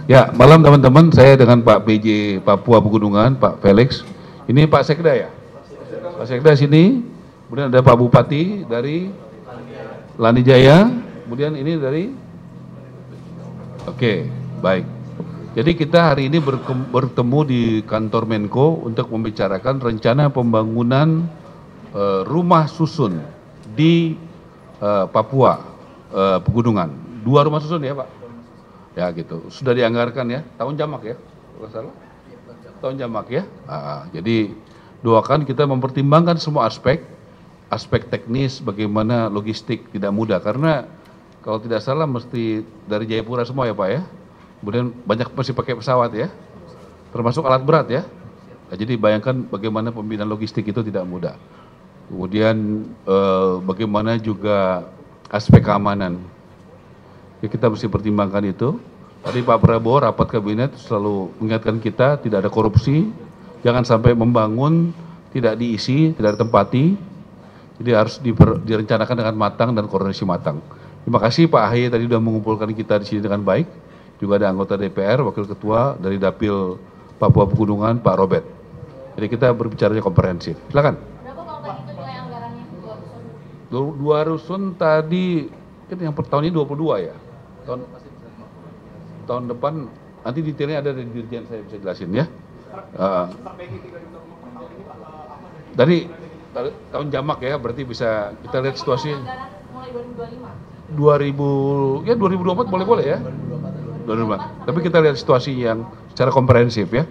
Ya, malam teman-teman, saya dengan Pak PJ Papua Pegunungan, Pak Felix. Ini Pak Sekda ya? Pak Sekda sini, kemudian ada Pak Bupati dari Lanijaya, kemudian ini dari... Oke, baik. Jadi kita hari ini bertemu di kantor Menko untuk membicarakan rencana pembangunan rumah susun di Papua Pegunungan. 2 rumah susun ya Pak? Ya gitu, sudah dianggarkan ya, tahun jamak ya, kalau salah, tahun jamak ya. Jadi doakan kita mempertimbangkan semua aspek teknis, bagaimana logistik tidak mudah, karena kalau tidak salah mesti dari Jayapura semua ya Pak ya, kemudian banyak masih pakai pesawat ya, termasuk alat berat ya. Jadi bayangkan bagaimana pembinaan logistik itu tidak mudah. Kemudian bagaimana juga aspek keamanan. Ya, kita mesti pertimbangkan itu. Tadi Pak Prabowo rapat kabinet selalu mengingatkan kita tidak ada korupsi, jangan sampai membangun tidak diisi, tidak ditempati. Jadi harus direncanakan dengan matang dan koordinasi matang. Terima kasih Pak Ahy tadi sudah mengumpulkan kita di sini dengan baik. Juga ada anggota DPR, Wakil Ketua dari Dapil Papua Pegunungan, Pak Robert. Jadi kita berbicaranya komprehensif. Silakan. Berapa Bang tadi itu nilai anggarannya? 2 rusun tadi, kan yang per tahun ini 22 ya? Tahun depan nanti detailnya ada di dirjen, saya bisa jelasin ya. Dari tahun jamak ya, berarti bisa kita lihat situasi. Mulai 2025. 2024 boleh ya. 2024. Tapi kita lihat situasi yang secara komprehensif ya.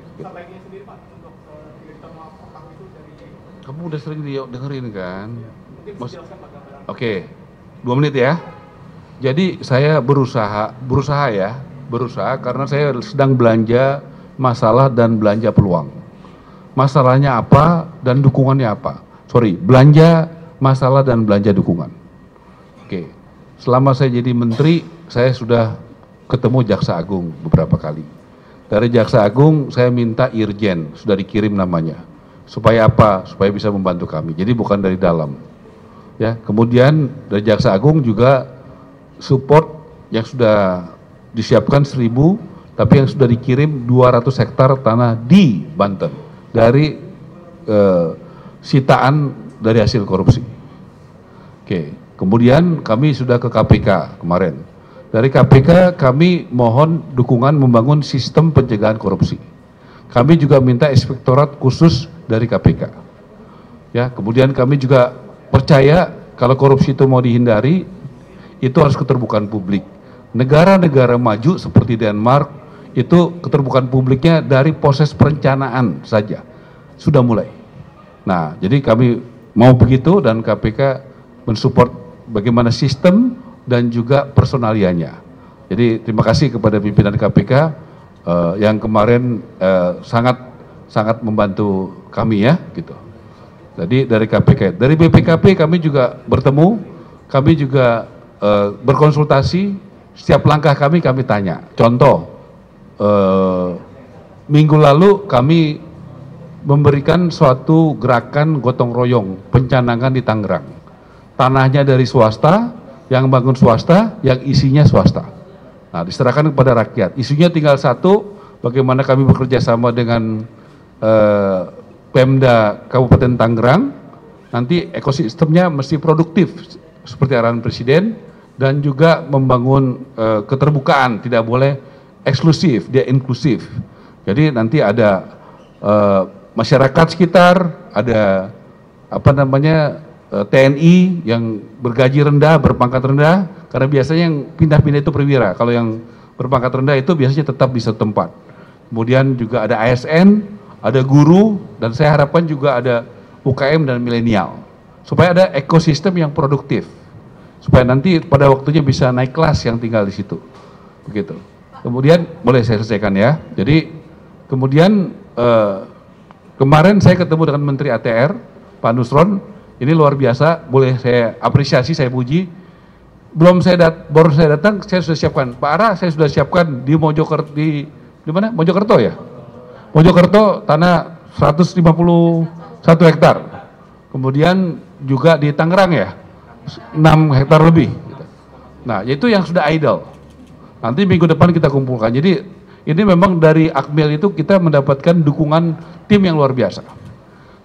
Kamu udah sering dengerin kan? Oke, 2 menit ya. Jadi saya berusaha karena saya sedang belanja masalah dan belanja peluang. Masalahnya apa dan dukungannya apa? Belanja masalah dan belanja dukungan. Oke, selama saya jadi menteri, saya sudah ketemu Jaksa Agung beberapa kali. Dari Jaksa Agung saya minta Irjen, sudah dikirim namanya. Supaya apa? Supaya bisa membantu kami. Jadi bukan dari dalam. Ya, kemudian dari Jaksa Agung juga support yang sudah disiapkan 1.000, tapi yang sudah dikirim 200 hektar tanah di Banten dari sitaan dari hasil korupsi. Oke, kemudian kami sudah ke KPK kemarin. Dari KPK kami mohon dukungan membangun sistem pencegahan korupsi. Kami juga minta inspektorat khusus dari KPK. Ya, kemudian kami juga percaya kalau korupsi itu mau dihindari, itu harus keterbukaan publik. Negara-negara maju seperti Denmark, itu keterbukaan publiknya dari proses perencanaan saja. Sudah mulai. Nah, jadi kami mau begitu dan KPK mensupport bagaimana sistem dan juga personalianya. Jadi terima kasih kepada pimpinan KPK yang kemarin sangat membantu kami ya, gitu. Jadi dari KPK, dari BPKP kami juga bertemu, kami juga berkonsultasi, setiap langkah kami tanya. Contoh, minggu lalu kami memberikan suatu gerakan gotong royong pencanangan di Tangerang. Tanahnya dari swasta, yang bangun swasta, yang isinya swasta. Nah, diserahkan kepada rakyat. Isunya tinggal satu, bagaimana kami bekerja sama dengan Pemda Kabupaten Tangerang, nanti ekosistemnya mesti produktif seperti arahan Presiden, dan juga membangun keterbukaan, tidak boleh eksklusif, dia inklusif. Jadi nanti ada masyarakat sekitar, ada TNI yang bergaji rendah, berpangkat rendah, karena biasanya yang pindah-pindah itu perwira. Kalau yang berpangkat rendah itu biasanya tetap di satu tempat. Kemudian juga ada ASN, ada guru, dan saya harapkan juga ada UKM dan milenial, supaya ada ekosistem yang produktif, supaya nanti pada waktunya bisa naik kelas yang tinggal di situ, begitu. Kemudian boleh saya selesaikan ya. Jadi kemudian kemarin saya ketemu dengan Menteri ATR Pak Nusron, ini luar biasa, boleh saya apresiasi, saya puji. Baru saya datang, saya sudah siapkan. Pak Ara, saya sudah siapkan di Mojokerto, di mana? Mojokerto ya. Mojokerto tanah 151 hektar. Kemudian juga di Tangerang ya. 6 hektar lebih. Nah, itu yang sudah idle. Nanti minggu depan kita kumpulkan. Jadi ini memang dari Akmil itu kita mendapatkan dukungan tim yang luar biasa.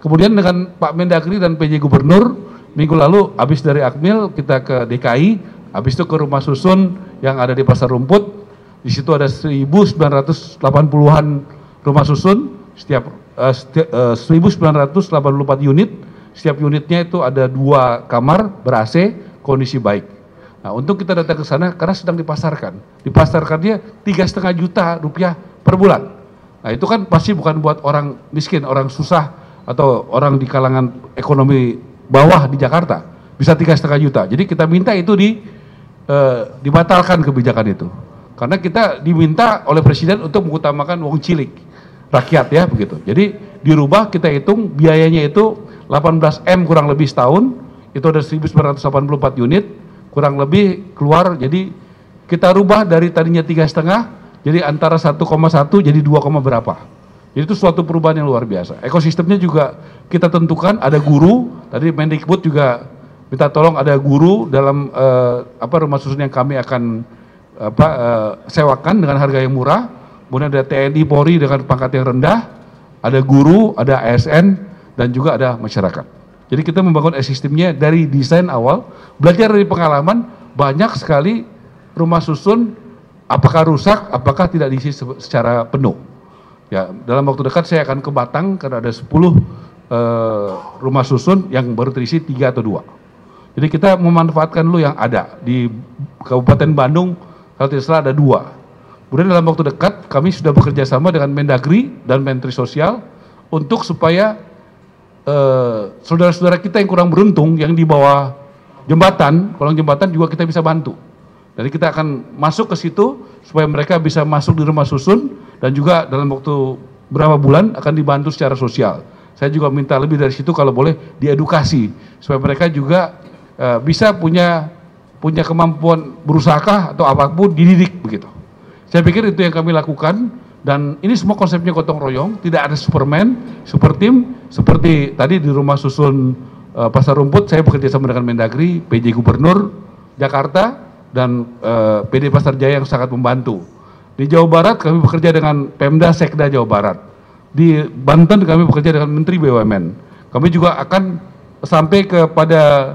Kemudian dengan Pak Mendagri dan PJ Gubernur, minggu lalu habis dari Akmil kita ke DKI, habis itu ke rumah susun yang ada di Pasar Rumput. Di situ ada 1.980-an rumah susun, setiap 1.984 unit, setiap unitnya itu ada 2 kamar ber-AC, kondisi baik. Nah, untuk kita datang ke sana karena sedang dipasarkannya 3,5 juta rupiah per bulan. Nah, itu kan pasti bukan buat orang miskin, orang susah atau orang di kalangan ekonomi bawah di Jakarta, bisa 3,5 juta. Jadi kita minta itu dibatalkan kebijakan itu. Karena kita diminta oleh Presiden untuk mengutamakan wong cilik, rakyat ya begitu. Jadi dirubah, kita hitung biayanya itu 18 M kurang lebih setahun, itu ada 1.984 unit, kurang lebih keluar, jadi kita rubah dari tadinya 3,5, jadi antara 1,1 jadi 2, berapa. Jadi itu suatu perubahan yang luar biasa. Ekosistemnya juga kita tentukan, ada guru, tadi Mendikbud juga minta tolong ada guru dalam rumah susun yang kami akan sewakan dengan harga yang murah. Kemudian ada TNI Polri dengan pangkat yang rendah, ada guru, ada ASN, dan juga ada masyarakat. Jadi kita membangun ekosistemnya dari desain awal, belajar dari pengalaman, banyak sekali rumah susun apakah rusak, apakah tidak diisi secara penuh. Ya, dalam waktu dekat saya akan ke Batang karena ada 10 rumah susun yang baru terisi 3 atau 2. Jadi kita memanfaatkan dulu yang ada di Kabupaten Bandung. Kalau tidak salah ada 2. Kemudian dalam waktu dekat kami sudah bekerja sama dengan Mendagri dan Menteri Sosial untuk supaya saudara-saudara kita yang kurang beruntung yang di bawah jembatan, kolong jembatan juga kita bisa bantu. Jadi kita akan masuk ke situ supaya mereka bisa masuk di rumah susun dan juga dalam waktu berapa bulan akan dibantu secara sosial. Saya juga minta lebih dari situ kalau boleh diedukasi supaya mereka juga bisa punya kemampuan berusaha atau apapun, dididik begitu. Saya pikir itu yang kami lakukan, dan ini semua konsepnya gotong royong, tidak ada Superman, super tim, seperti tadi di rumah susun Pasar Rumput saya bekerja sama dengan Mendagri, PJ Gubernur Jakarta, dan PD Pasar Jaya yang sangat membantu. Di Jawa Barat kami bekerja dengan Pemda Sekda Jawa Barat. Di Banten kami bekerja dengan Menteri BUMN. Kami juga akan sampai kepada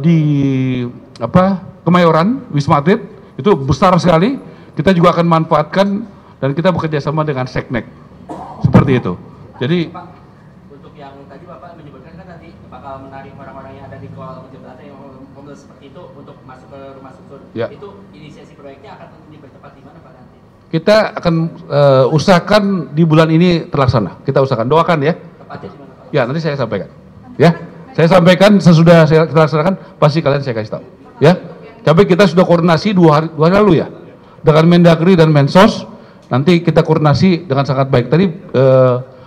di Kemayoran, Wisma Atlet, itu besar sekali. Kita juga akan manfaatkan dan kita bekerja sama dengan Seknek, seperti itu. Jadi Pak, untuk yang tadi Bapak menyebutkan kan nanti bakal menarik orang-orang yang ada di kolong jembatan yang homeless seperti itu untuk masuk ke rumah susun. Ya. Itu inisiasi proyeknya akan dipercepat di mana Pak nanti? kita akan usahakan di bulan ini terlaksana. Kita usahakan, doakan ya. Tepatnya di mana Pak? Ya, nanti saya sampaikan. Ya, saya sampaikan sesudah kita laksanakan, pasti kalian saya kasih tahu. Ya, tapi kita sudah koordinasi dua hari lalu ya, dengan Mendagri dan Mensos. Nanti kita koordinasi dengan sangat baik. Tadi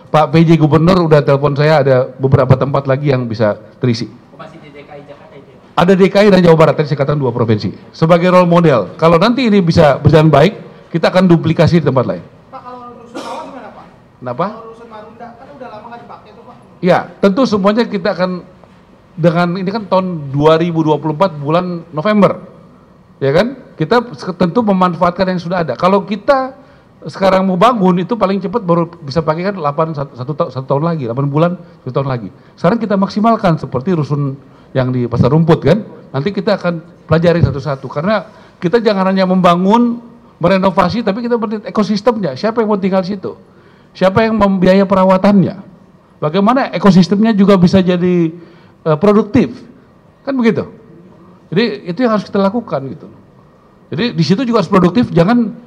Pak PJ Gubernur udah telepon saya, ada beberapa tempat lagi yang bisa terisi. Masih di DKI Jakarta itu? Ada DKI dan Jawa Barat, tadi saya katakan 2 provinsi. Sebagai role model, kalau nanti ini bisa berjalan baik, kita akan duplikasi di tempat lain. Pak, kalau rusun bawah gimana Pak? Kenapa? Kalau rusun Marunda, kan udah lama nggak dipakai tuh Pak. Ya, tentu semuanya kita akan dengan ini kan tahun 2024 bulan November, ya kan? Kita tentu memanfaatkan yang sudah ada. Kalau kita sekarang mau bangun itu paling cepat baru bisa pakai kan 1 tahun lagi, 8 bulan, 1 tahun lagi. Sekarang kita maksimalkan seperti rusun yang di Pasar Rumput kan. Nanti kita akan pelajari satu-satu karena kita jangan hanya membangun, merenovasi, tapi kita berarti ekosistemnya. Siapa yang mau tinggal di situ? Siapa yang membiayai perawatannya? Bagaimana ekosistemnya juga bisa jadi produktif? Kan begitu. Jadi itu yang harus kita lakukan gitu. Jadi di situ juga harus produktif, jangan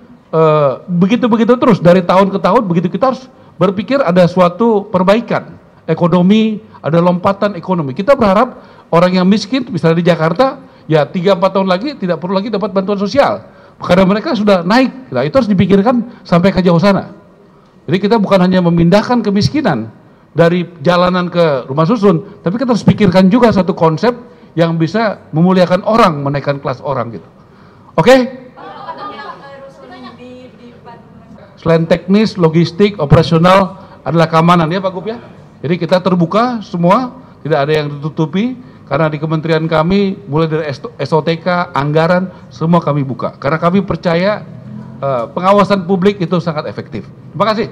begitu-begitu terus dari tahun ke tahun. Begitu kita harus berpikir ada suatu perbaikan ekonomi, ada lompatan ekonomi. Kita berharap orang yang miskin misalnya di Jakarta ya 3-4 tahun lagi tidak perlu lagi dapat bantuan sosial karena mereka sudah naik. Nah, itu harus dipikirkan sampai ke jauh sana. Jadi kita bukan hanya memindahkan kemiskinan dari jalanan ke rumah susun, tapi kita harus pikirkan juga satu konsep yang bisa memuliakan orang, menaikkan kelas orang gitu. Oke? Selain teknis, logistik, operasional adalah keamanan ya Pak Gub ya. Jadi kita terbuka semua, tidak ada yang ditutupi karena di kementerian kami mulai dari SOTK, anggaran, semua kami buka. Karena kami percaya pengawasan publik itu sangat efektif. Terima kasih.